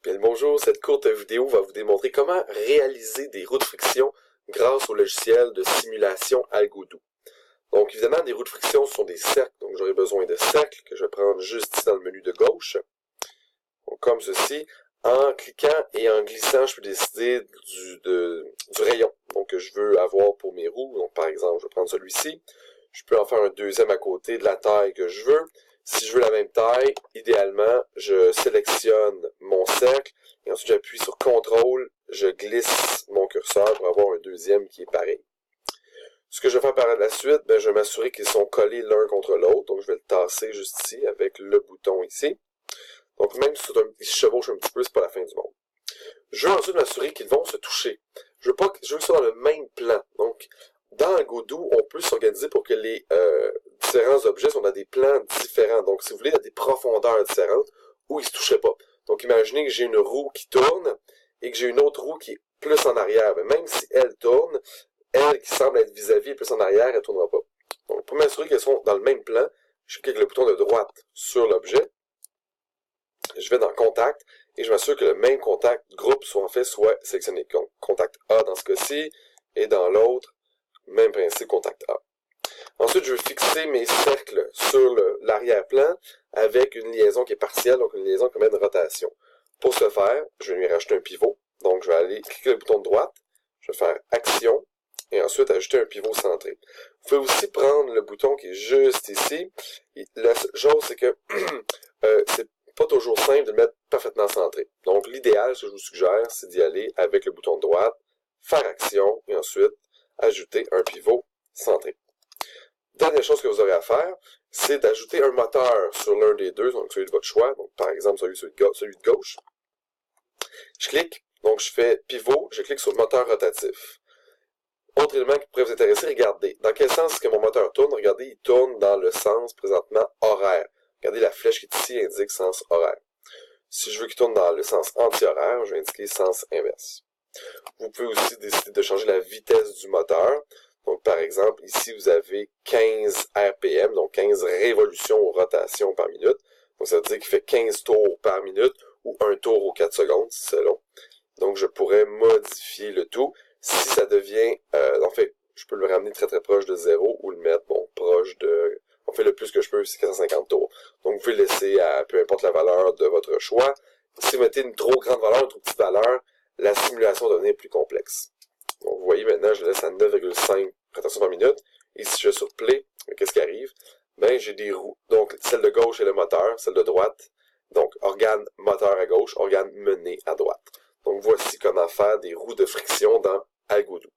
Bien le bonjour, cette courte vidéo va vous démontrer comment réaliser des roues de friction grâce au logiciel de simulation Algodoo. Donc évidemment, des roues de friction sont des cercles, donc j'aurai besoin de cercles que je vais prendre juste ici dans le menu de gauche. Donc, comme ceci, en cliquant et en glissant, je peux décider du rayon donc, que je veux avoir pour mes roues. Donc par exemple, je vais prendre celui-ci. Je peux en faire un deuxième à côté de la taille que je veux. Si je veux la même taille, idéalement, je sélectionne mon cercle et ensuite j'appuie sur CTRL, je glisse mon curseur pour avoir un deuxième qui est pareil. Ce que je vais faire par la suite, je vais m'assurer qu'ils sont collés l'un contre l'autre. Donc je vais le tasser juste ici avec le bouton ici. Donc même si ils se chevauchent un petit peu, c'est pas la fin du monde. Je veux ensuite m'assurer qu'ils vont se toucher. Je veux qu'ils soient dans le même plan. Donc, dans Algodoo, on peut s'organiser pour que les différents objets sont dans des plans différents. Donc, si vous voulez, à des profondeurs différentes où ils ne se touchaient pas. Donc, imaginez que j'ai une roue qui tourne et que j'ai une autre roue qui est plus en arrière. Mais même si elle tourne, elle qui semble être vis-à-vis plus en arrière, elle ne tournera pas. Donc, pour m'assurer qu'elles sont dans le même plan, je clique avec le bouton de droite sur l'objet. Je vais dans Contact et je m'assure que le même contact groupe soit sélectionné. Donc, contact A dans ce cas-ci et dans l'autre, même principe, contact A. Ensuite, je vais fixer mes cercles sur l'arrière-plan avec une liaison qui est partielle, donc une liaison qui met une rotation. Pour ce faire, je vais lui rajouter un pivot. Donc, je vais aller cliquer le bouton de droite, je vais faire Action et ensuite ajouter un pivot centré. Vous pouvez aussi prendre le bouton qui est juste ici. Et la chose, c'est que c'est pas toujours simple de le mettre parfaitement centré. Donc, l'idéal, ce que je vous suggère, c'est d'y aller avec le bouton de droite, faire action, et ensuite, ajouter un pivot centré. Dernière chose que vous aurez à faire, c'est d'ajouter un moteur sur l'un des deux, donc celui de votre choix, donc par exemple celui de gauche. Je clique, donc je fais pivot, je clique sur moteur rotatif. Autre élément qui pourrait vous intéresser, regardez, dans quel sens est-ce que mon moteur tourne? Regardez, il tourne dans le sens présentement horaire. Regardez, la flèche qui est ici indique sens horaire. Si je veux qu'il tourne dans le sens anti-horaire, je vais indiquer sens inverse. Vous pouvez aussi décider de changer la vitesse du moteur. Donc, par exemple, ici, vous avez 15 RPM, donc 15 révolutions ou rotations par minute. Donc, ça veut dire qu'il fait 15 tours par minute ou un tour aux 4 secondes, si c'est long. Donc, je pourrais modifier le tout. Si ça devient, en fait, je peux le ramener très très proche de 0 ou le mettre, proche de... On fait le plus que je peux, c'est 450 tours. Donc, vous pouvez laisser à peu importe la valeur de votre choix. Si vous mettez une trop grande valeur, une trop petite valeur, la simulation va devenir plus complexe. Donc, vous voyez, maintenant, je laisse à 9,5 rotations par minute. Et si je sur Play, qu'est-ce qui arrive? J'ai des roues. Donc, celle de gauche est le moteur, celle de droite. Donc, organe moteur à gauche, organe mené à droite. Donc, voici comment faire des roues de friction dans Algodoo.